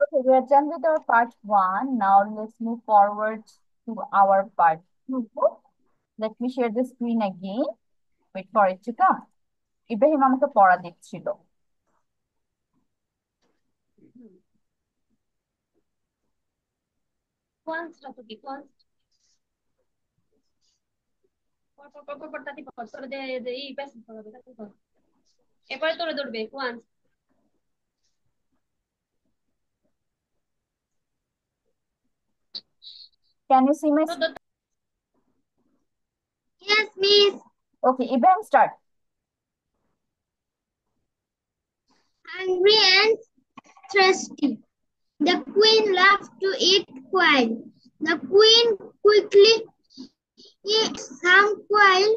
Okay, we are done with our part one. Now let's move forward to our part two. Let me share the screen again. Wait for it to come. Ibrahim আমাকে পড়া দিচ্ছিল। কোয়ান্সটা তো কি কোয়ান্স পর তাতি পর তোরে দে এই প্যাসেজ পড়াবে তাতি পর এরপরে তোরে ধরবে কোয়ান্স Can you see my তো screen? Yes, miss. Okay, Ibrahim, start. Hungry and thirsty. The queen loved to eat quail. The queen quickly ate some quail.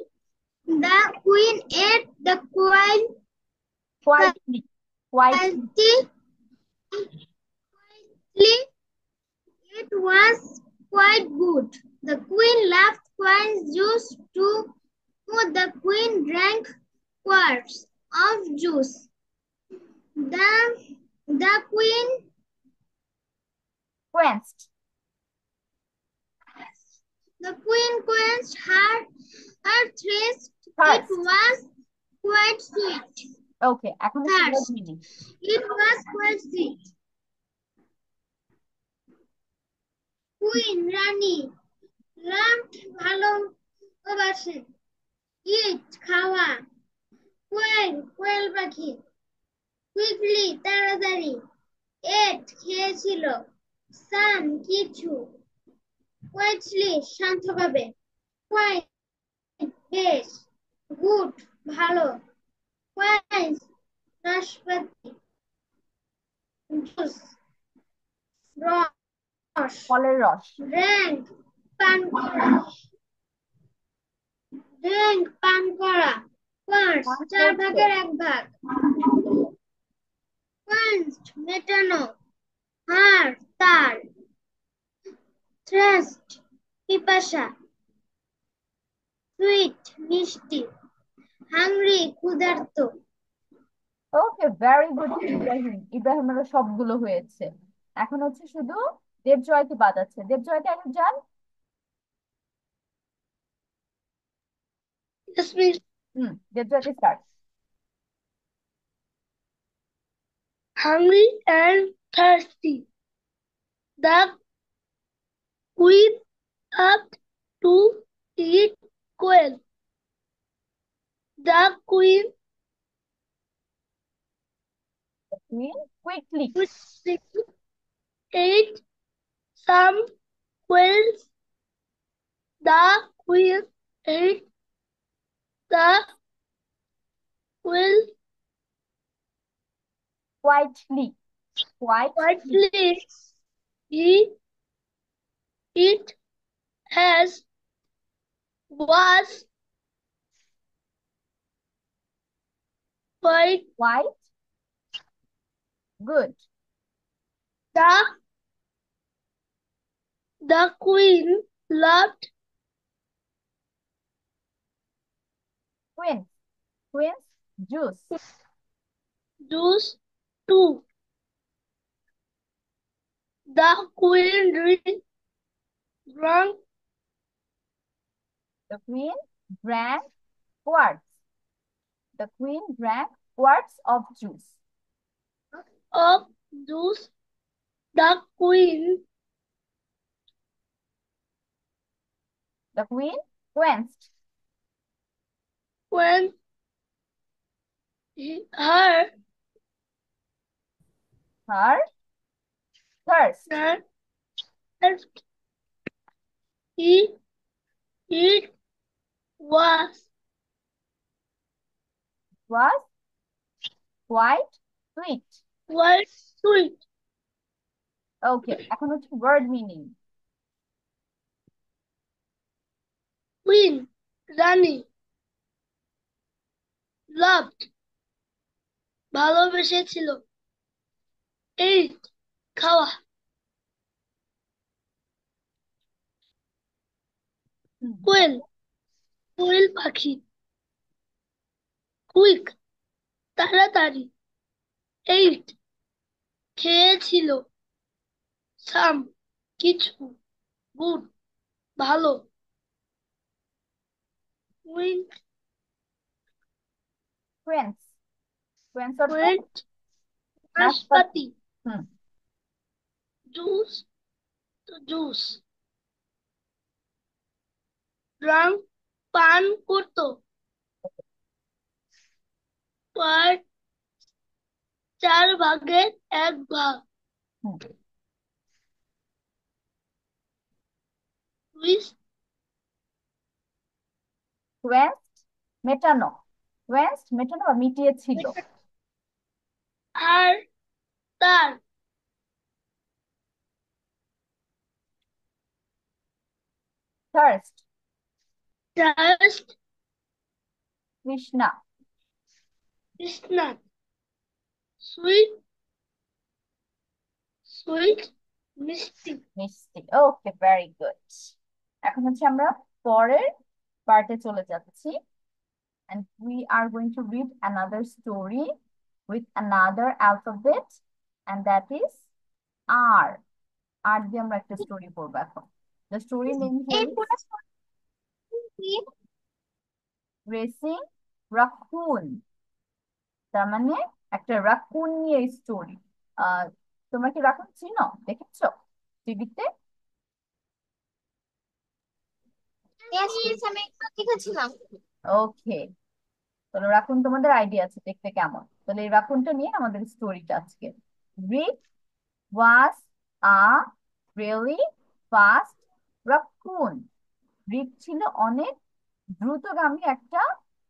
The queen ate the quail Quietly. Quietly. quietly. It was quite good. The queen loved quail juice too. The queen drank quarts of juice. The queen Quenched. quenched her thirst. It Thirst. was quite sweet. Okay, এখন হচ্ছে word Thirst. meaning. It was quite sweet. Queen Rani loved ভালোবাসেন। Eat খাওয়া। কোয়েল পাখি quickly তাড়াতাড়ি। ate খেয়েছিল। some কিছু। quietly শান্তভাবে। quite বেশ। good ভালো। quite নাশপাতি। juice রস। ফলের রস। drank পান করা। quart পান চার করছে। ভাগের এক ভাগ। quenched মেটানো। হাড় তার। thirst পিপাসা। sweet মিষ্টি। hungry ক্ষুধার্ত। ওকে, ভেরি গুড ইব্রাহিম। ইব্রাহিমেরও সবগুলো হয়েছে। এখন হচ্ছে শুধু দেবজয়কে বাদ আছে। দেবজয়কে আগে যান। Yes, miss. দেবজয়কে start. Hungry and thirsty. The queen loved to eat quail. The queen quickly. quickly ate some quails. The queen ate the quail quietly. Quietly. quietly. He it as was quite quite good. the the queen loved quince. Quince juice. juice too. The queen drank The queen drank quarts. The queen drank quarts of juice. of juice. The queen The queen quenched when her her thirst. thirst. He it was Was quite sweet. quite sweet. Okay, এখন হচ্ছে word meaning. Queen রানী loved ভালোবেসেছিল। ate খাওয়া। কোয়েল কোয়েল পাখি। Quick তাড়াতাড়ি। ate খেয়েছিল। সাম কিছু, good ভালো, wind friends, friends অর্থ friend নাশপাতি। নাশপাতি, হুম, জুস তো জুস, ড্রাঙ্ক পান করতো, পার চার ভাগের এক ভাগ, হুম। টুইস্ট কোয়েস্ট মেটানো, কোয়েস্ট মেটানো বা মিটিয়েছিল। আর তার, থার্স্ট জাস্ট তৃষ্ণা, কৃষ্ণা, সুইট সুইট মিষ্টি। মিষ্টি। ওকে, ভেরি গুড। এখন হচ্ছে আমরা পরের পার্টে চলে যাচ্ছি, and we are going to read another story with another alphabet, and that is R. R দিয়ে আমরা একটা স্টোরি পড়বো এখন। The story name এই is পুরো কি? Racing Raccoon। তার মানে একটা রাকুন নিয়ে স্টোরি। আহ তোমরা কি রাকুন চিনো, দেখেছো টিভিতে? Yes, miss, আমি একটু দেখেছিলাম। ওকে, তাহলে রাকুন তোমাদের আইডিয়া আছে দেখতে কেমন। তাহলে এই রাকুনটা নিয়ে আমাদের স্টোরিটা আজকে। রিক ওয়াজ আ রিয়েলি ফাস্ট রাকুন। রিক ছিল অনেক দ্রুতগামী একটা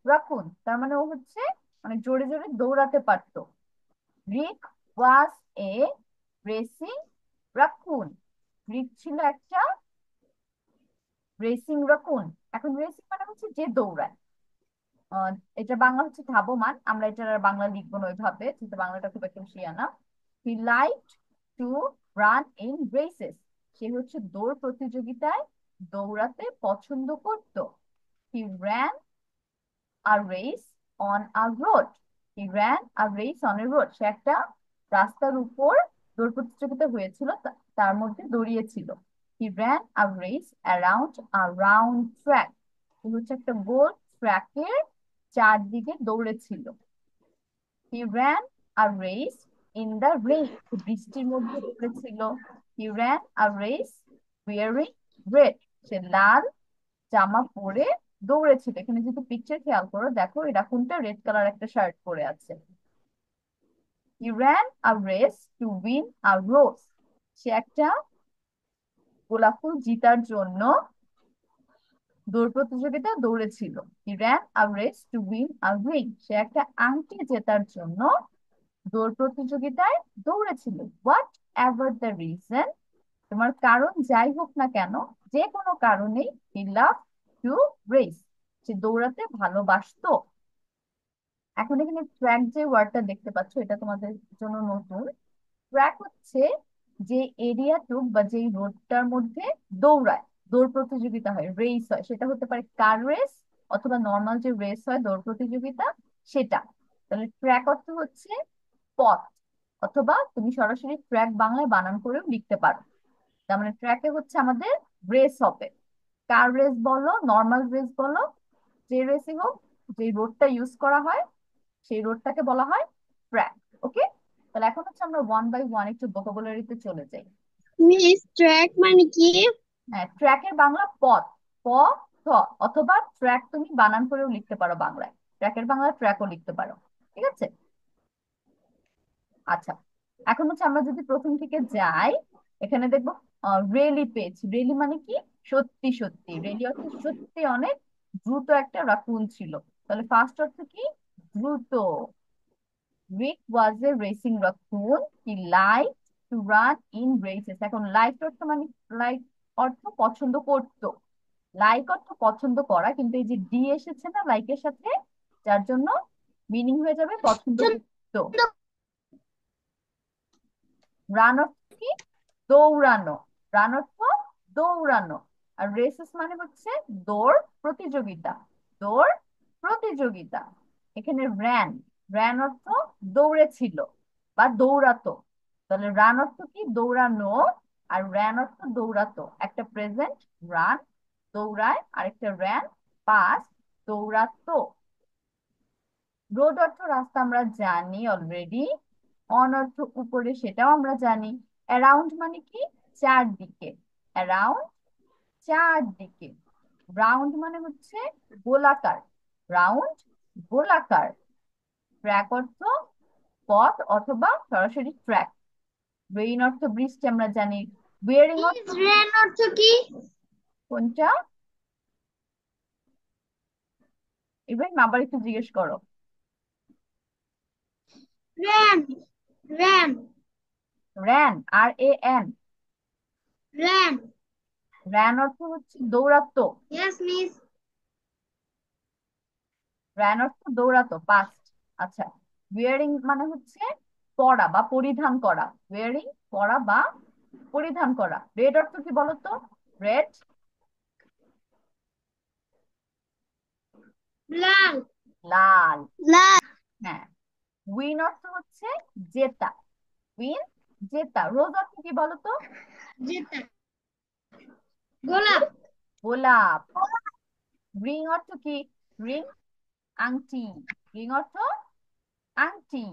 রাকুন, তার মানে ও হচ্ছে মানে জোরে জোরে দৌড়াতে পারতো। রিক ওয়াজ এ রেসিং রাকুন। রিক ছিল একটা রেসিং রাকুন। এখন রেসিং মানে হচ্ছে যে দৌড়ায়। আহ, এটা বাংলা হচ্ছে ধাবমান, আমরা এটা আর বাংলা লিখবো না ওইভাবে, যেহেতু বাংলাটা খুব একটা বেশি না। He like to run in races. সে হচ্ছে দৌড় প্রতিযোগিতায় দৌড়াতে পছন্দ করতো। হি ran a race on a road. He ran a race on a road. সে একটা রাস্তার উপর দৌড় প্রতিযোগিতা হয়েছিল, তার মধ্যে দৌড়িয়েছিল। He ran a race around a round track. সে হচ্ছে একটা গোল ট্র্যাকের চারদিকে দৌড়েছিল। He ran a race in the rain. সে বৃষ্টির মধ্যে দৌড়েছিল। He ran a race wearing red. সে লাল জামা পরে দৌড়েছিল। এখানে যদি পিকচার খেয়াল করো দেখো, এটা কোনটা রেড কালার একটা শার্ট পরে আছে। He ran a race to win a rose. সে একটা গোলাপ ফুল জিতার জন্য দৌড় প্রতিযোগিতা দৌড়েছিল। He ran a race to win a ring. সে একটা আংটি জেতার জন্য দৌড় প্রতিযোগিতায় দৌড়েছিল। হোয়াট এভার দ্য রিজন, তোমার কারণ যাই হোক না কেন, যে কোনো কারণেই হি লাভ টু রেস, সে দৌড়াতে ভালোবাসতো। এখন এখানে ট্র্যাক যে ওয়ার্ডটা দেখতে পাচ্ছ, এটা তোমাদের জন্য নতুন। ট্র্যাক হচ্ছে যে এরিয়াটুক বা যেই রোডটার মধ্যে দৌড়ায়, দৌড় প্রতিযোগিতা হয়, রেস হয়, সেটা হতে পারে কার রেস অথবা নর্মাল যে রেস হয় দৌড় প্রতিযোগিতা সেটা। তাহলে ট্র্যাক অর্থ হচ্ছে পথ, অথবা তুমি সরাসরি ট্র্যাক বাংলায় বানান করেও লিখতে পারো। তার মানে ট্র্যাকে হচ্ছে আমাদের রেস হবে, কার রেস বলো নর্মাল রেস বলো, যে রেসই হোক, যে রোডটা ইউজ করা হয় সেই রোডটাকে বলা হয় ট্র্যাক। ওকে, তাহলে এখন হচ্ছে আমরা ওয়ান বাই ওয়ান একটু ভোকাবুলারিতে চলে যাই। মিস, ট্র্যাক মানে কি? হ্যাঁ, ট্র্যাকের বাংলা পথ, প থ, অথবা ট্র্যাক তুমি বানান করেও লিখতে পারো বাংলায়, ট্র্যাকের বাংলা ট্র্যাকও লিখতে পারো। ঠিক আছে, আচ্ছা। এখন হচ্ছে আমরা যদি প্রথম থেকে যাই, এখানে দেখবো রেলি পেয়েছি। রেলি মানে কি? সত্যি সত্যি। রেলি অর্থ সত্যি অনেক দ্রুত একটা রাকুন ছিল। তাহলে ফার্স্ট অর্থ কি? দ্রুত। Rick was a racing raccoon. He like to run in races. এখন লাইক অর্থ মানে, লাইক অর্থ পছন্দ করতো। লাইক অর্থ পছন্দ করা, কিন্তু এই যে ডি এসেছে না লাইকের সাথে, যার জন্য মিনিং হয়ে যাবে পছন্দ করতো। রান অর্থ কি? দৌড়ানো। রান অর্থ দৌড়ানো। আর রেসেস মানে হচ্ছে দৌড় প্রতিযোগিতা, দৌড় প্রতিযোগিতা। এখানে র্যান, র্যান অর্থ দৌড়েছিল বা দৌড়াতো। তাহলে রান অর্থ কি? দৌড়ানো। আর র্যান অর্থ দৌড়াতো, একটা প্রেজেন্ট রান দৌড়ায়, আর একটা র্যান পাস দৌড়াতো। রোড অর্থ রাস্তা আমরা জানি অলরেডি। অন অর্থ উপরে, সেটাও আমরা জানি। অ্যারাউন্ড মানে কি? চারদিকে। অ্যারাউন্ড চারদিকে। রাউন্ড মানে হচ্ছে গোলাকার। রাউন্ড গোলাকার। ট্র্যাক অর্থ পথ অথবা সরাসরি ট্র্যাক। রেইন অর্থ বৃষ্টি আমরা জানি। বিয়ারিং অর্থ মিস রেন অর্থ কি? কোনটা? এবার আবার একটু জিজ্ঞেস করো। Ran ran ran, R A N. Ran. Ran অর্থ হচ্ছে দৌড়াতো। Yes miss. র্যান অর্থ দৌড়াতো, পাস্ট। আচ্ছা। ওয়ারিং মানে হচ্ছে পরা বা পরিধান করা। ওয়ারিং পরা বা পরিধান করা। রেড অর্থ কি বলতো? রেড। লাল লাল। লাল। হ্যাঁ। উইন অর্থ হচ্ছে জেতা। উইন জেতা। রোজ অর্থ কি বলতো? যেটা গোলাপ। গোলাপ। রিং অর্থ কি? রিং আংটি। রিং অর্থ আংটি।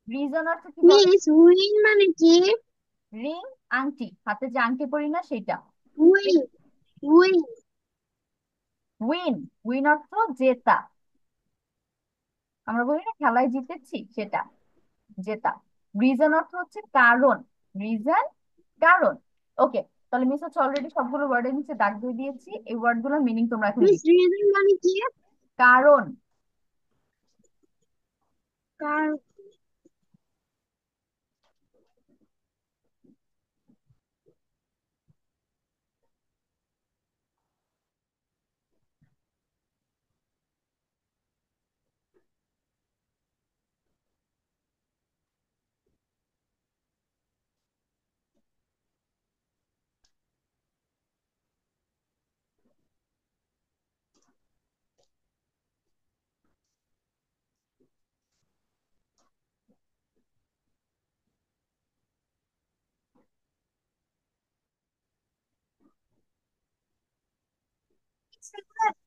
রিজন অর্থ কি বল? মিস উইন মানে কি? রিং আংটি, হাতে যে আংটি পরি না সেটা। Win win. উইন। উইন অর্থ জেতা। আমরা বলি না খেলায় জিতেছি, সেটা জেতা। রিজন অর্থ হচ্ছে কারণ। রিজন কারণ। ওকে। তাহলে মিস হচ্ছে অলরেডি সবগুলো ওয়ার্ডের নিচে দাগ দিয়ে দিয়েছি, এই ওয়ার্ড গুলোর মিনিং তোমরা এখন মিস লিখো। রিজন মানে কি? কারণ। কার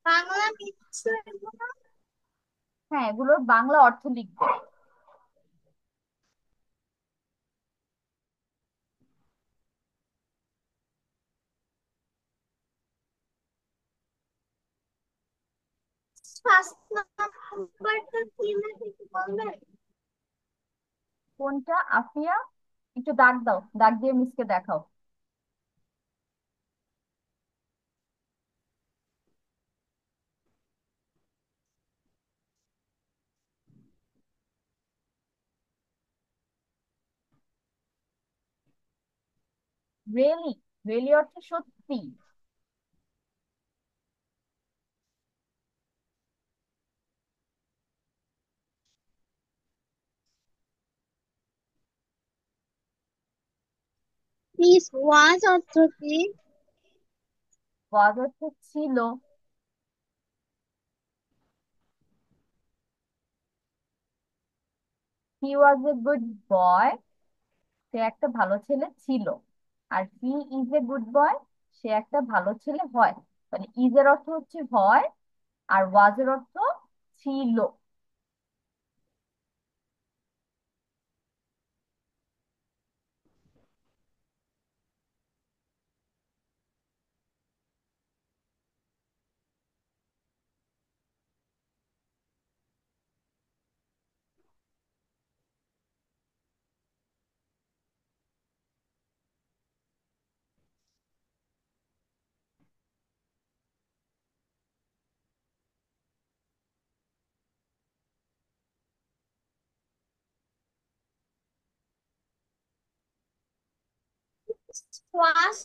বাংলা মিস এগুলো? হ্যাঁ, এগুলোর বাংলা অর্থ লিখবে। স্বাস্থ্য নাম্বারটা কি লাগে একটু বলবেন? কোনটা আফিয়া? একটু দাগ দাও, দাগ দিয়ে মিসকে দেখাও। রিয়েলি। রিয়েলি অর্থ সত্যি। মিস ওয়াজ অর্থ কি? ওয়াজ অর্থ ছিল। হি ওয়াজ এ গুড বয়, সে একটা ভালো ছেলে ছিল। আর he is a good boy, সে একটা ভালো ছেলে হয়। মানে ইজ এর অর্থ হচ্ছে হয়, আর ওয়াজ এর অর্থ ছিল। ওয়াজ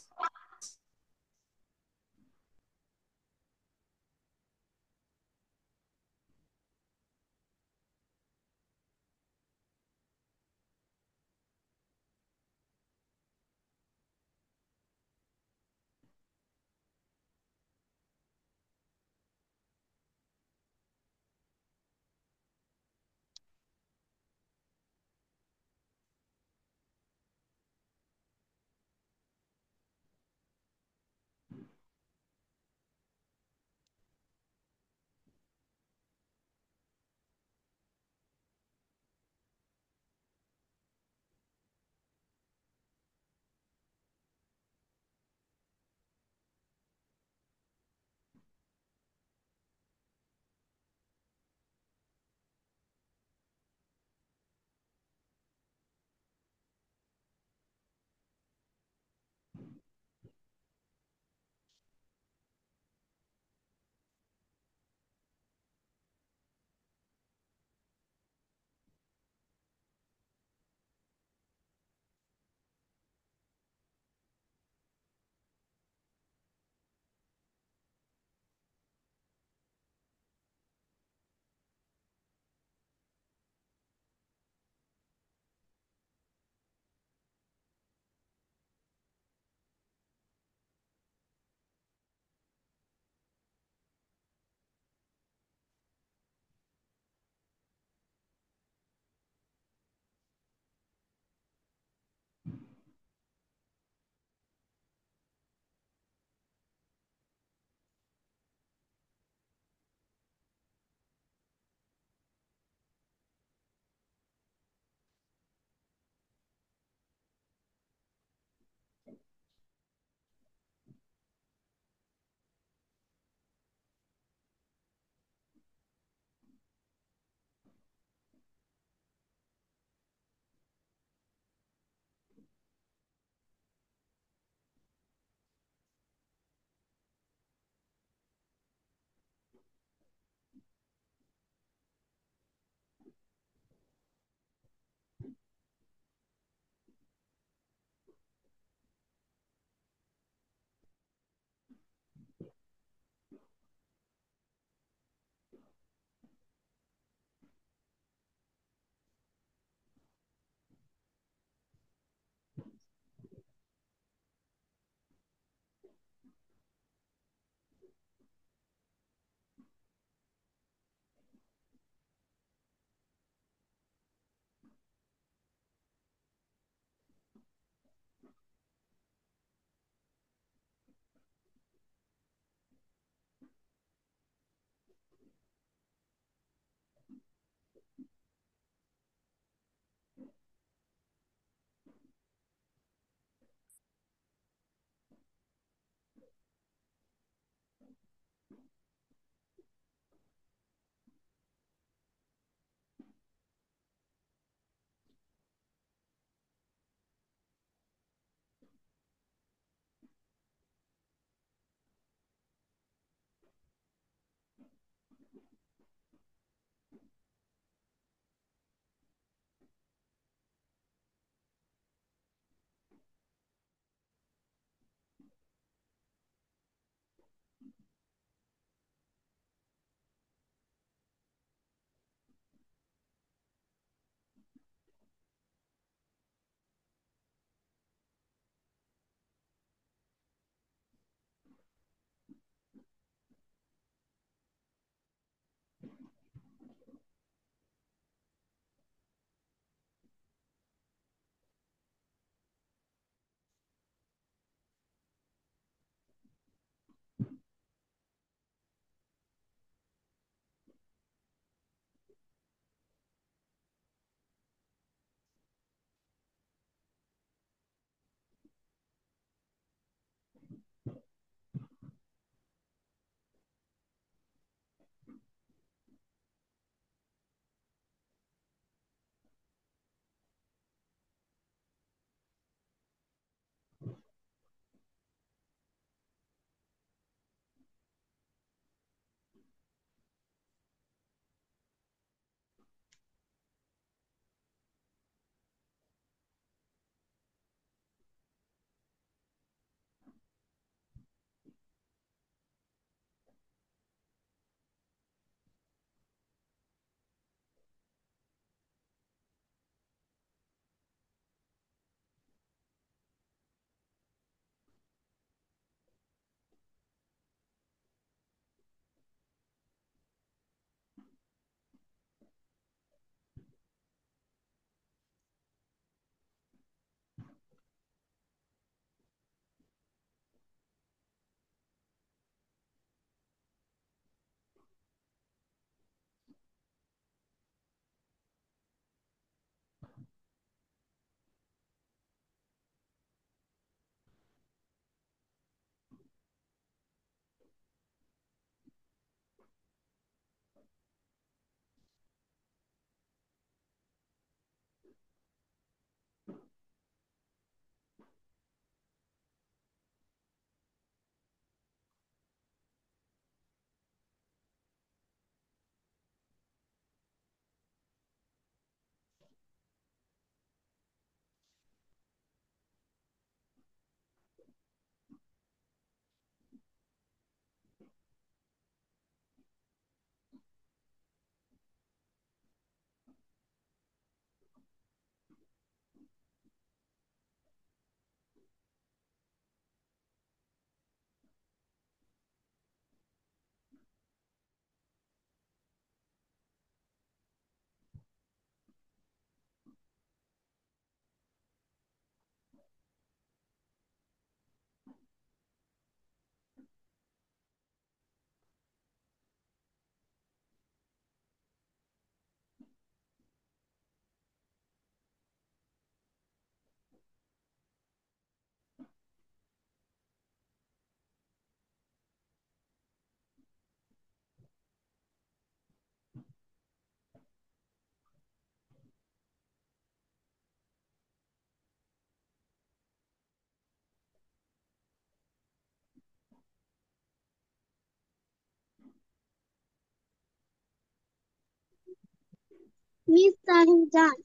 মিস সাহেব যান।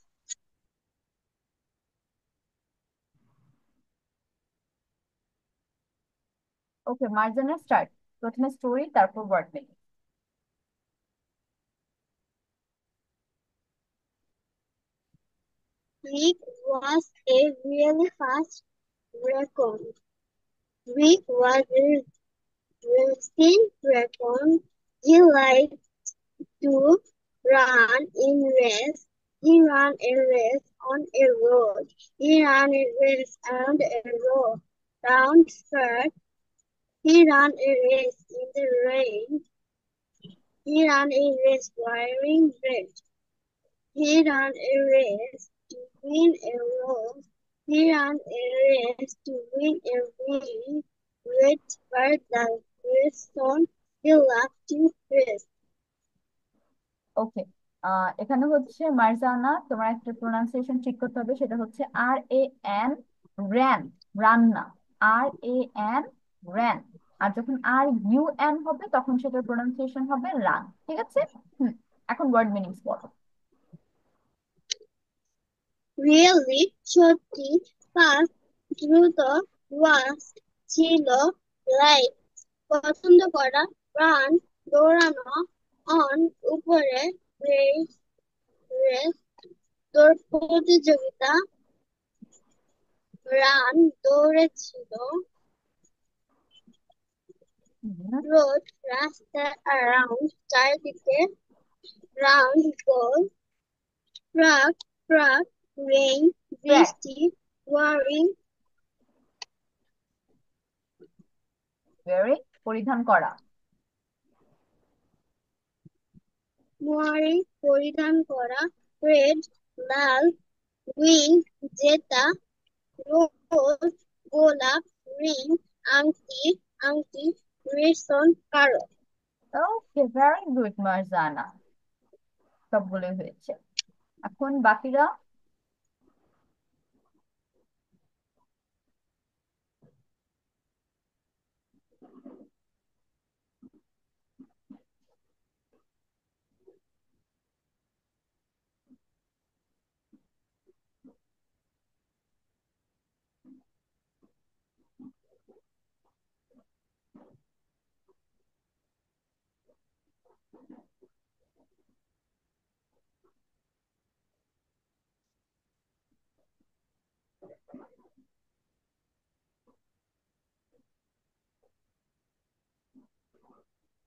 Okay, Marjana start. প্রথমে স্টোরি, তারপর word making. Rick was a really fast raccoon. Rick was a racing raccoon. He liked to run in race. He ran a race on a road. He ran a race around a road. Round skirt. He ran a race in the rain. He ran a race wearing red. He ran a race to win a rose. He ran a race to win a ring. Red were the reason he loved to race. ওকে, এখানে হচ্ছে মার্জানা, তোমার একটা pronunciation ঠিক করতে হবে, সেটা হচ্ছে RAN, ran, রান্না। RAN, ran. আর যখন RUN হবে তখন সেটার প্রোনাউন্সিয়েশন হবে রান। ঠিক আছে? এখন ওয়ার্ড মিনিংস বলো। Really, সত্যি, fast, দ্রুত, was, ছিল, like, পছন্দ করা, run, দৌড়ানো, on, উপরে, race, race, দৌড় প্রতিযোগিতা, run, দৌড়েছিল, road, রাস্তা, around, চারিদিকে, round, goal, truck, truck, rain, track. বৃষ্টি, wearing, ওয়ারিং, পরিধান করা। wearing, পরিধান করা, red, লাল, win, জেতা, rose, গোলাপ, ring, আংটি, আংটি, reason, কারণ। ওকে, ভেরি গুড মার্জানা, সবগুলোই হয়েছে। এখন বাকিরা।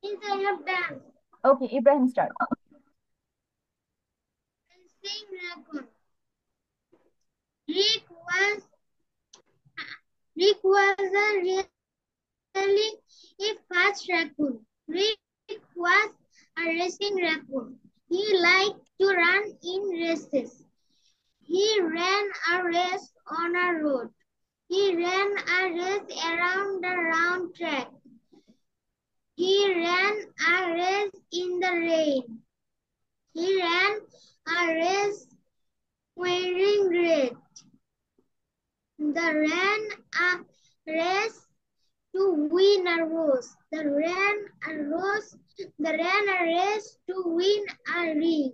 Yes, I have done. Okay, Ibrahim start. Sing raccoon. Rick was Rick was a really fast raccoon. Rick was a racing raccoon. He liked to run in races. He ran a race on a road. He ran a race around the round track. He ran a race in the rain. He ran a race wearing red. The ran a race to win a rose. The ran a rose. The ran a race to win a ring.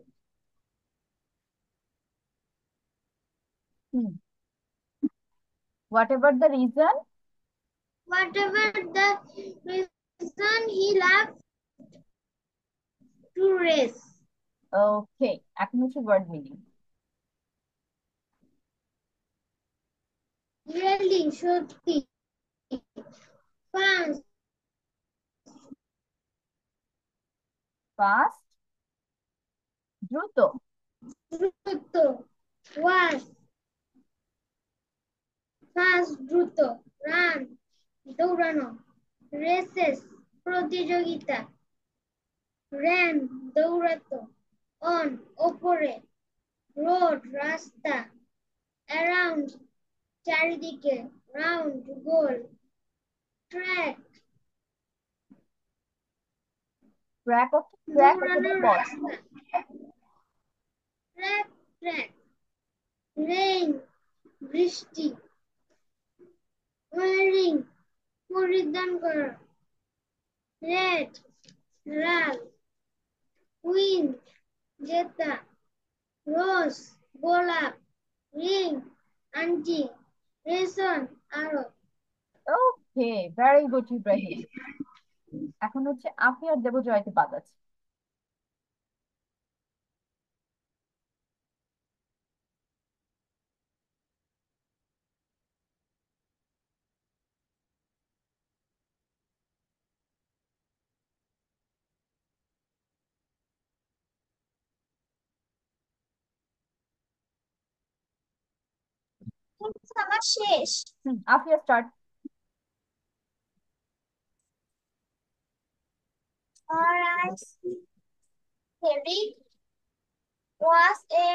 Whatever the reason, Whatever the reason, he loved to race. ওকে, এখন হচ্ছে word meaning. Really, সত্যি, fast, fast, দ্রুত। দ্রুত, was, fast, দ্রুত, run, দৌড়ানো, races, প্রতিযোগিতা, ran, দৌড়াতো, on, ওপরে, road, রাস্তা, around, চারিদিকে, round, গোল, track, ট্র্যাক অথবা দৌড়ানোর বল। রাস্তা, track, track, rain, বৃষ্টি, wearing, পরিধান করা, red, লাল, win, জেতা, রোজ, গোলাপ, রিং, আংটি, রেশন, আরো। ওকে, ভেরি গুড ইব্রাহিম। এখন হচ্ছে আফিয়ার দেব জয়কে বাদ আছে। আমার শেষ। Afia start. Alright, Henry was a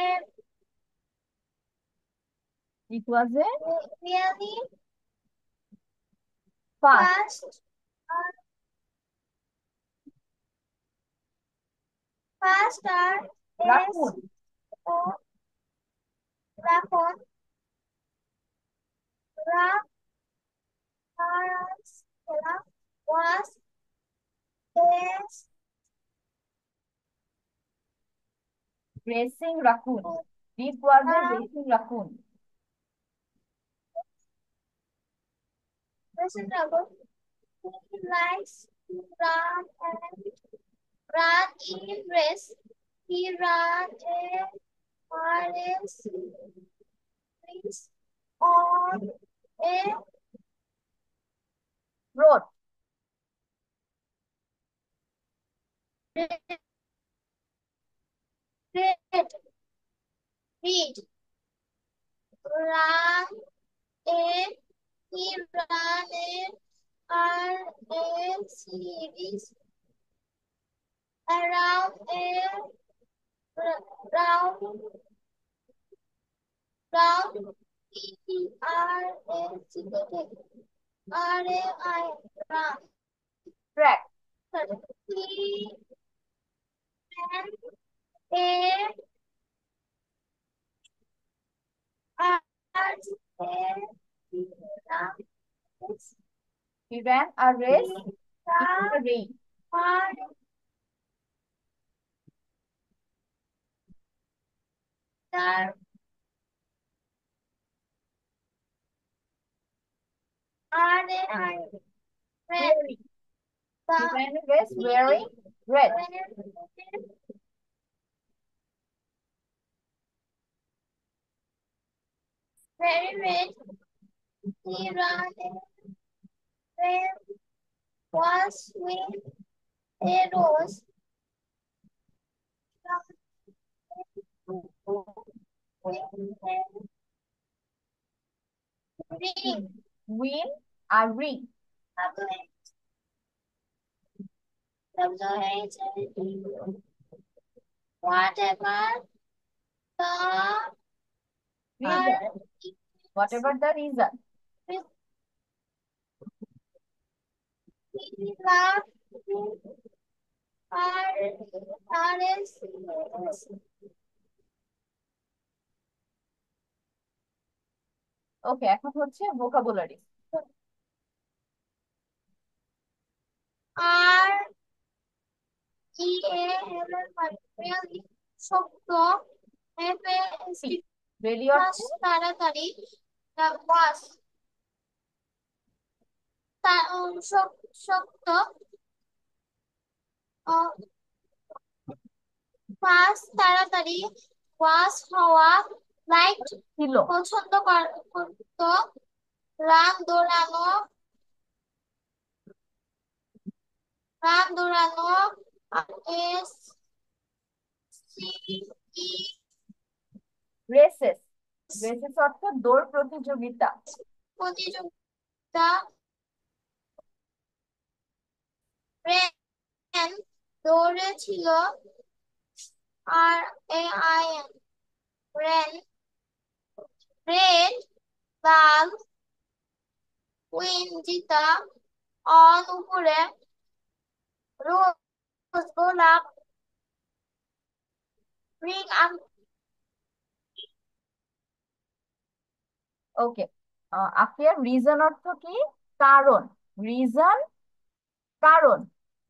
it was A really fast fast, uh, faster Raccoon. as a raccoon. Tarantula was a racing Raccoon. It was a racing Raccoon. raccoon. He likes to run in race. He ran a race on a road. red reed. Run a he ran a series around a round round R-A-I run. Track. He ran a He ran a race in the rain. Red. He ran a race wearing red. Very red. He ran red was with a rose. Ring. Win a ring. Whatever the Reason. Whatever the reason. he loved RS. ওকে, এখন হচ্ছে vocabulary. আর ই এ এল এল শক্ত F এ rally অর্থে তাড়াতাড়ি বাস শক্ত বাস তাড়াতাড়ি বাস হওয়া light ছিল। পছন্দ করত রান দৌড়ানো S C E races. Races অর্থ দৌড় প্রতিযোগিতা। প্রতিযোগিতা রেন দৌড়েছিল আর A I N rain red লাল উইন জিতা অন উপরে রোজ গোলাপ রিং ওকে, আফিয়ার রিজন অর্থ কি? কারণ। রিজন কারণ,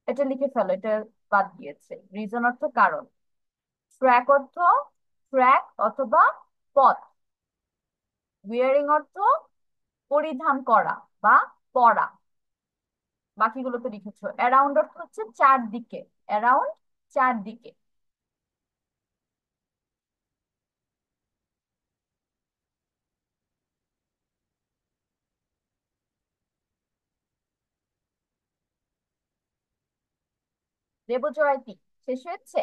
এটা লিখে ফেলো, এটা বাদ দিয়েছে। রিজন অর্থ কারণ। ট্র্যাক অর্থ ট্র্যাক অথবা পথ। উইয়ারিং অর্থ পরিধান করা বা পরা। বাকিগুলো তো লিখেছো। অ্যারাউন্ড অর্থ হচ্ছে চারদিকে, অ্যারাউন্ড চারদিকে। দেবজয়তী শেষ হয়েছে?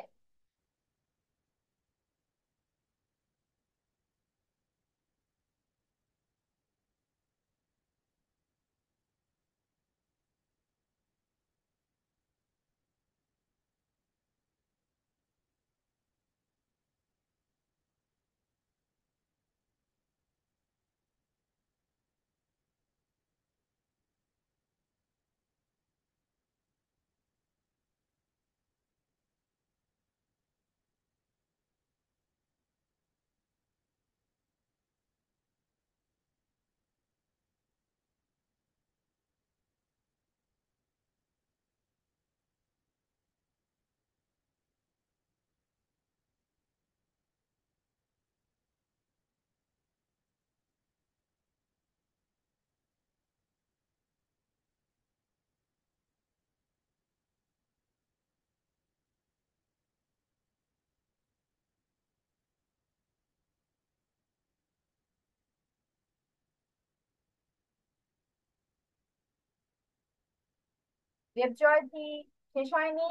দেবজয়তী শেষ হয়নি?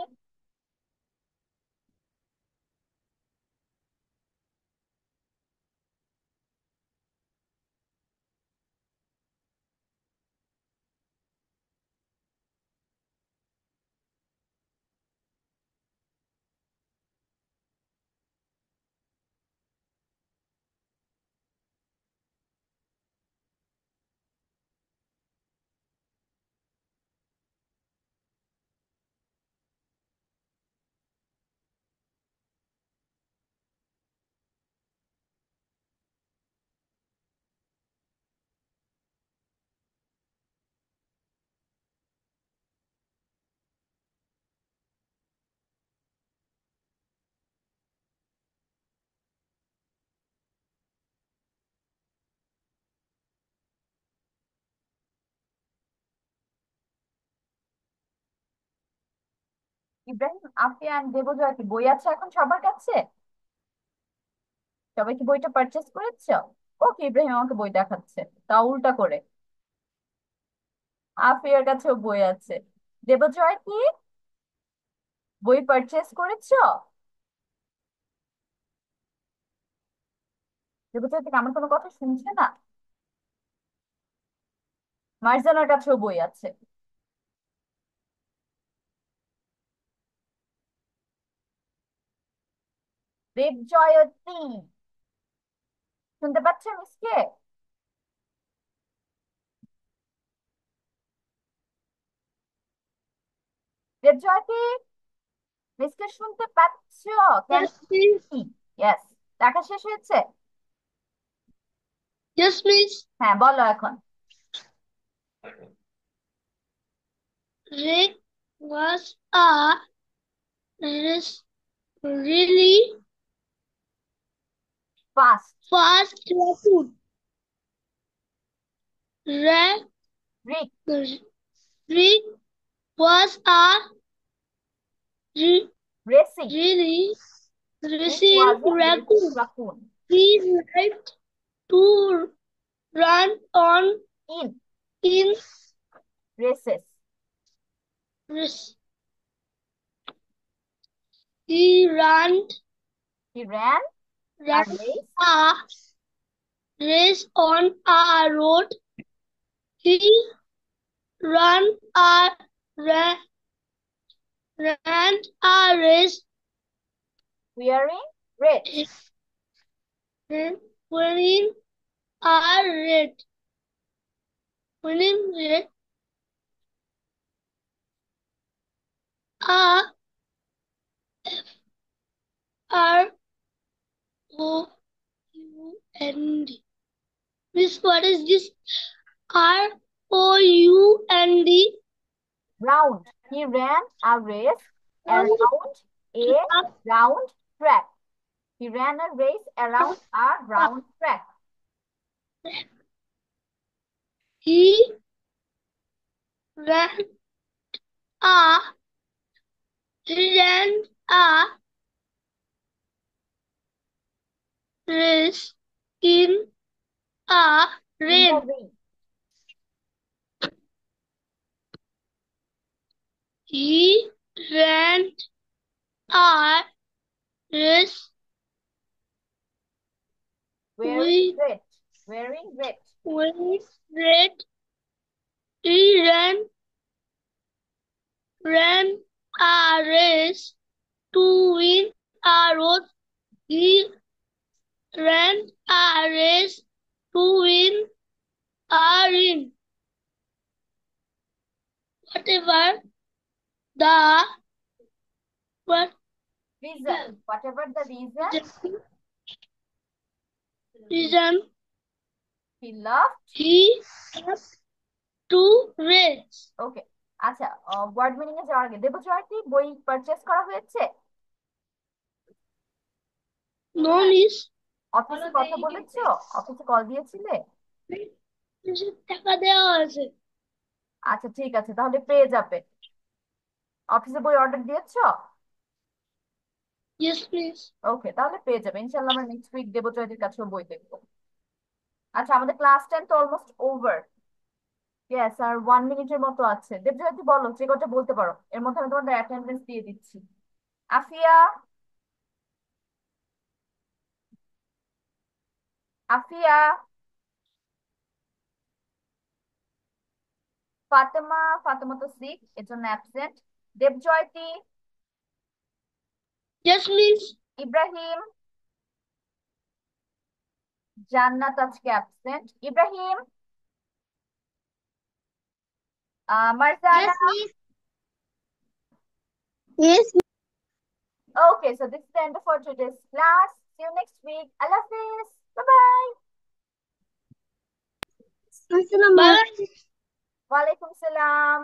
ইব্রাহিম, আফিয়া and দেবজয়তী বই আছে এখন সবার কাছে? সবাই কি বইটা পারচেস করেছো? ওকে, ইব্রাহিম আমাকে বই দেখাচ্ছে, তাও উল্টা করে। আফিয়ার কাছেও বই আছে। দেবজয়তী, বই পারচেস করেছো? দেবজয়তী আমার কোনো কথা শুনছে না। মার্জানার কাছেও বই আছে। দেবজয়তী, শুনতে পাচ্ছ মিসকে? দেবজয়তী, মিসকে শুনতে পাচ্ছ? Can Yes, please. ইয়েস। দেখা শেষ হয়েছে? Yes, please. হ্যাঁ, বলো এখন। Rick was a really fast. fast raccoon. Ra- Rick. Rick was a racing. really Rick racing was a racing raccoon. Raccoon. He liked to run on in in races. race. He he ran a ran race a race on a road. He ran a ra- ran a race wearing red. wearing a red wearing red a R O U N D. Miss, what is this? R O U N D. Round. He ran a race around a round track. He ran a race around a round track. He ran a he ran a race in a In the rain. rain. He ran a race Wearing red. Wearing red. with red. He ran a race to win a rose. He ran a race to win a ring. Whatever the what Reason. Whatever the reason he loved. he loved to race. ওকে, আচ্ছা, word meaning এ যাওয়ার আগে দেবজয়তি বই purchase করা হয়েছে? No miss. অফিসে কথা বলেছো? অফিসে কল দিয়েছিলে? টাকা দেওয়া হয়েছে। আচ্ছা ঠিক আছে, তাহলে পেয়ে যাবে। অফিসে বই অর্ডার দিয়েছো? Yes please. ওকে, তাহলে পেয়ে যাবে ইনশাআল্লাহ। আমরা নেক্সট উইক দেবজয়তির কাছেও বই দেখবো। আচ্ছা, আমাদের ক্লাস 10 তো অলমোস্ট ওভার। ইয়েস, আর 1 মিনিটের মতো আছে। দেবজয়তি বলো, যে কটা বলতে পারো, এর মধ্যে আমি তোমাদের অ্যাটেন্ডেন্স দিয়ে দিচ্ছি। আফিয়া, আফিয়া, ফাতেমা, ফাতেমা তো সিক, এর জন্য অ্যাবসেন্ট। দেবজয়তি, Yes miss. ইব্রাহিম, জান্নাত আজকে absent. Ibrahim, Marjana. Yes, miss. Yes. Okay, so this is the end of our today's class. See you next week. Allah Hafiz. Bye bye. Assalamu Bye. Walaikum salam.